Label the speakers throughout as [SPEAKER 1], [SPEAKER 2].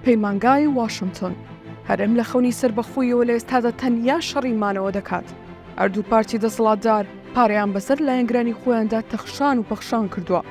[SPEAKER 1] پەیمانگای واشنگتن هەرێم لە خەونی سربەخۆیەوە لە ئێستادا تەنیا شەڕیمانەوە دەکات. هەردوو پارتی دەسەڵاتدار پارەیان بەسەر لایەنگرانی خۆیاندا تەخشان و پەخشان کردووە.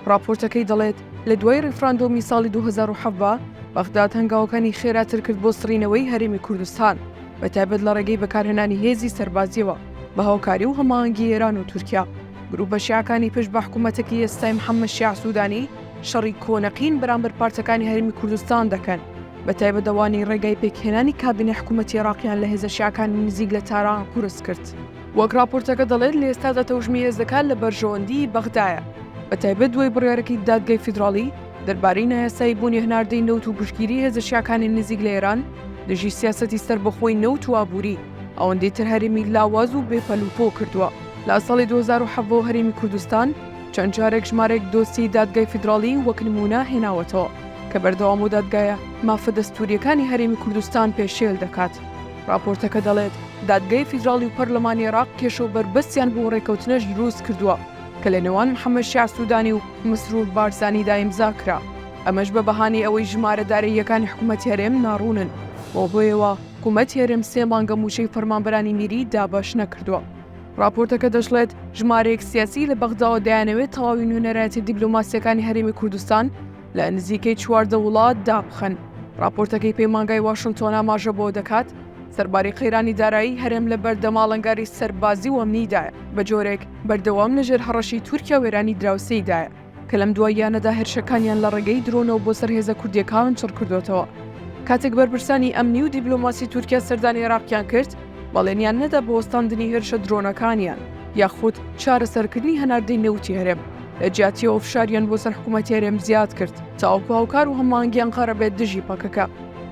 [SPEAKER 1] راپۆرتەکەی دەڵێت لە دوای ڕیفراندۆمی ساڵی 2007 بەغداد هەنگاوەکانی خێراتر کرد بۆ سڕینەوەی هەرێمی کوردستان، بەتایبەت لە ڕێگەی بەکارهێنانی هێزی سەربازیەوە بە هاوکاری و هەماهەنگی ئێران و تورکیا. گروپە شیعەکانی پشت بە حکوومەتێکی ئێستای محەممەد شیع سوودانی شەڕی کۆنەقین بەرامبەر پارتەکانی هەرێمی کوردستان دەکەن، بەتایبەت ئەوانی ڕێگای پێکهێنانی کابینە حکوومەتی عێراقیان لە هێزە شیعەکانی نزیک لە تاران قورس کرد. وەک راپۆرتەکە دەڵێت لە ئێستادا تەوژمی هێزەکان لە بەرژەوەندی بەغدایە، بەتایبەت دوای بڕیارەکی دادگای فیدراڵی دەربارەی نایاسایی بوونی هەناردەی نەوت و پشتگیری هێزە شیعەکانی نزیک لە ئێران دژی سیاسەتی سەربەخۆی نەوت و ئابووری ئەوەندەی تر هەرێمی لاواز و بێپەلوپۆ کردووە. لە ساڵی 2007 هەرێمی کوردستان چەند جارێک ژمارەیەک دۆستی دادگای فیدراڵی وەک نمونە هێناوەتەوە کە بەردەوام و دادگایە مافە دەستوریەکانی هەرێمی کوردستان پێشێل دەکات. راپۆرتەکە دەڵێت دادگای فیدراڵی و پەرلەمانی عێراق کێشە و بەربەستیان بۆ ڕێکەوتنەش دروست کردووە کە لە نێوان محەممەد شیع سوودانی و مسرور بارزانیدا ئیمزا کرا، ئەمەش بە بەهانەی ئەوەی ژمارە داراییەکانی حکوومەتی هەرێم ناڕوونن، بۆ بۆیەوە حکوومەتی هەرێم 3 مانگە موشەی فەرمانبەرانی میری دابەش نەکردووە. راپۆرتەکە دەژڵێت ژمارەیەک سیاسی لە بەغداوە دەیانەوێت تەواوی نوێنەرایەتی دیبلۆماسیەکانی هەرێمی کوردستان لە نزیکەی 14 وڵات دابخەن. راپۆرتەکەی پەیمانگای واشنگتن ئاماژە بۆ دەکات سەرباری قەیرانی دارایی هەرێم لە بەردەماڵەنگاری سەربازی و ئەمنیدایە، بە جۆرێک بەردەوام لەژێر هەڕەشی تورکیا و ئێرانی دراوسەیدایە کە لەم دواییانەدا هێرشەکانیان لە ڕێگەی درۆنەوە بۆ سەر هێزە کوردیەکان چڕ کردوێتەوە. کاتێک بەرپرسانی ئەمنی و دیبلۆماسی تورکیا سەردانی عێراقیان کرد، بەڵێنیان نەدا بۆ وەستاندنی هێرشە درۆنەکانیان یاخود چارەسەرکردنی هەناردەی نەوتی هەرێم. لە جیاتیەوە فشاریان بۆ سەر حکوومەتی هەرێم زیاد کرد تاوەکو هاوکار و هەماهەنگیان قەرە بێت دژی پەکەکە.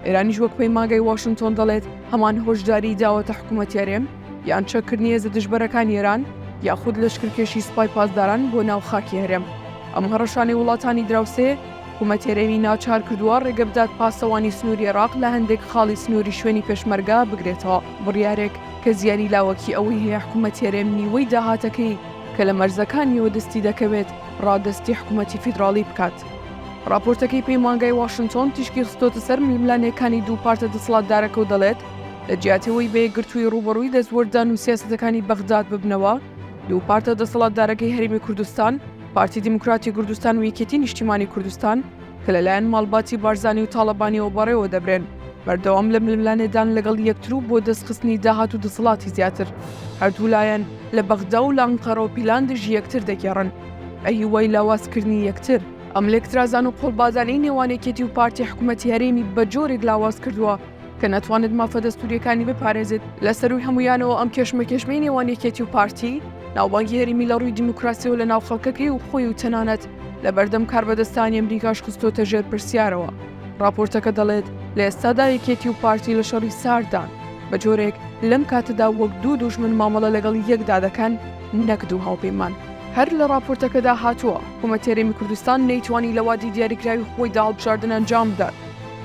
[SPEAKER 1] ئێرانیش وەک پەیمانگای واشنگتن دەڵێت هەمان هۆشداری داوەتە حکوومەتی هەرێم یان چەکردنی هێزە دژبەرەکانی ئێران یاخود لەشکرکێشی سوپای پاسداران بۆ ناو خاکی هەرێم. ئەم هەڕەشانەی وڵاتانی دراوسێ حکوومەتی هەرێمی ناچار کردووە ڕێگە بدات پاسەوانی سنووری عێراق لە هەندێک خاڵی سنووری شوێنی پێشمەرگا بگرێتەوە، بڕیارێک کە زیانی لاوەکی ئەوەی هەیە حکوومەتی هەرێم نیوەی داهاتەکەی کە لە مەرزەکانیەوە دەستی دەکەوێت ڕادەستی حکوومەتی فیدراڵی بکات. راپۆرتەکەی پەیمانگای واشنگتن تیشکی خستۆتە سەر میلانەکانی دوو پارتە دەسەڵاتدارەکە و دەڵێت لە جیاتەوەی بەیەکگرتووی ڕوبەڕووی دەستوەردان و سیاسەتەکانی بەغداد ببنەوە، دوو پارتە دەسەڵاتدارەکەی هەرێمی کوردستان، پارتی دیموکراتی کوردستان و یەکێتی نیشتیمانی کوردستان کە لەلایەن ماڵباتی بارزانی و تاڵەبانیەوە بەڕێوە دەبرێن، بەردەوام لە ململانێدان لەگەڵ یەکتر و بۆ دەستخستنی داهات و دەسەڵاتی زیاتر. هەردوو لایەن لە بەغدا و لە ئەنقەرە و پیلان دژی یەکتر دەگێڕن، ئەهیوای لاوازکردنی یەکتر. ئەم لێکترازان و قۆڵبازانەی نێوانێکێتی و پارتی حکوومەتی هەرێمی بە جۆرێک لاواز کردووە کە نەتوانێت مافە دەستوریەکانی بپارێزێت. لە سەروی هەمویانەوە ئەم کێشمەکێشمەی نێوانێکێتی و پارتی ناوبانگی هەرێمی لە ڕووی دیموکراسیەوە لە ناو خەڵکەکەی و خۆی و تەنانەت لە بەردەم کاربەدەستانی ئەمریکاش خستۆتە ژێر پرسیارەوە. راپۆرتەکە دەڵێت لە ئێستادا یەکێتی و پارتی لە شەڕی ساردان بە جۆرێک لەم کاتەدا وەک دوو دوژمن مامەڵە لەگەڵ یەکدا دەکەن نەک دوو هاوپەیمان. هەر لە راپۆرتەکەدا هاتووە حکوومەتی هەرێمی کوردستان نەیتوانی لە وادی دیاریکراوی خۆی داهەڵبژاردن ئەنجام بدات،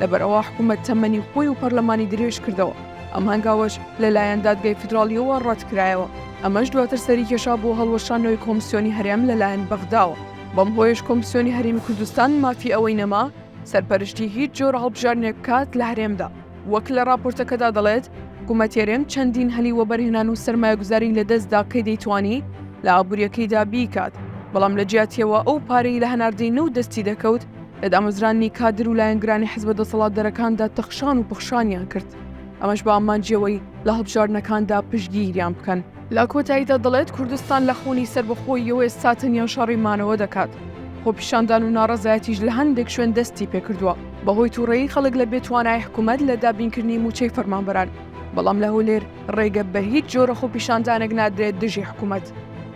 [SPEAKER 1] لەبەرەوە حکوومەت تەمەنی خۆی و پەرلەمانی درێژ کردەوە. ئەم هەنگاوەش لەلایەن دادگای فیدراڵیەوە ڕەتکرایەوە. ئەمەش دواتر سەری کێشا بۆ هەڵوەشانەوەی کۆمسیۆنی هەرێم لەلایەن بەغداوە. بەم هۆیش کۆمسیۆنی هەرێمی کوردستان مافی ئەوەی نەما سەرپەرشتی هیچ جۆر هەڵبژاردنێک بکات لە هەرێمدا. وەک لە راپۆرتەکەدا دەڵێت حکوومەتی هەرێم چەندین هەلی وەبەرهێنان و سەرمایەگوزاری لەدەستدا کەی دەیتوانی لە ئابوووریەکەیدا بیکات، بەڵام لە جیاتیەوە ئەو پارەی لە هەناردەی نەوت دەستی دەکەوت لە دامەزرانی کادر و لایەنگرانی حیزبە دەسەڵاتدارەکاندا تەخشان و پەخشانیان کرد، ئەمەش بە ئامانجیەوەی لە هەڵبژاردنەکاندا پشتگیریان بکەن. لە کۆتاییدا دەڵێت کوردستان لە خۆنی سەربەخۆیەوە ئێستا تەنیا شەڕیمانەوە دەکات. خۆپیشاندان و ناڕەزایەتیش لە هەندێک شوێن دەستی پێکردووە بەهۆی تووڕێی خەڵک لە بێتوانای حکوومەت لە دابینکردنی موچەی فەرمانبەران، بەڵام لە هەولێر ڕێگە بە هیچ جۆرە خۆپیشاندانێک نادرێت دژی حکوومەت.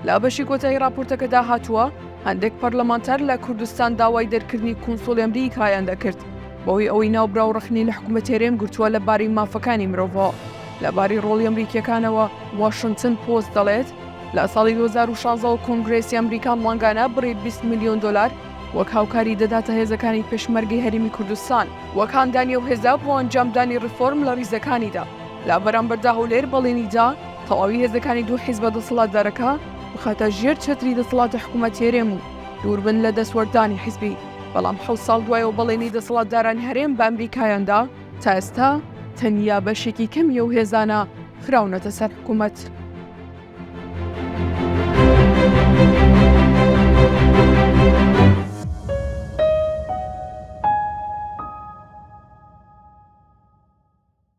[SPEAKER 1] لە بەشی کۆتایی راپۆرتەکەدا هاتووە هەندێک پەرلەمانتەر لە کوردستان داوای دەرکردنی کۆنسۆڵی ئەمریکایان دەکرد بەهۆی ئەوەی ناوبراو ڕخنی لە حکوومەتی هەرێم گرتووە لەباری مافەکانی مرۆڤەوە. لەباری ڕۆڵی ئەمریکیەکانەوە واشنگتن پۆست دەڵێت لە ساڵی 2016 کۆنگرێسی ئەمریکا مانگانە بڕی 20 میلیۆن دلار وەک هاوکاری دەداتە هێزەکانی پێشمەرگەی هەرێمی کوردستان وەک هاندانی و هێزا بۆ ئەنجامدانی ڕفۆرم لە ڕیزەکانیدا. لە بەرامبەردا هەولێر بەڵێنیدا تەواوی هێزەکانی دوو حیزبە دەسەڵاتدارەکە بخاتە ژێر چەتری دەسەڵاتە حکوومەتی هەرێم و دووربن لە دەسوەردانی حیزبی. بەڵام 7 ساڵ دوایەوە بەڵێنی دەسەڵاتداران هەرێم بە ئەمریکایاندا تا ئێستا تەنیا بەشێکی کەمیە و هێزانە خراونەتە سەر حکوومەت.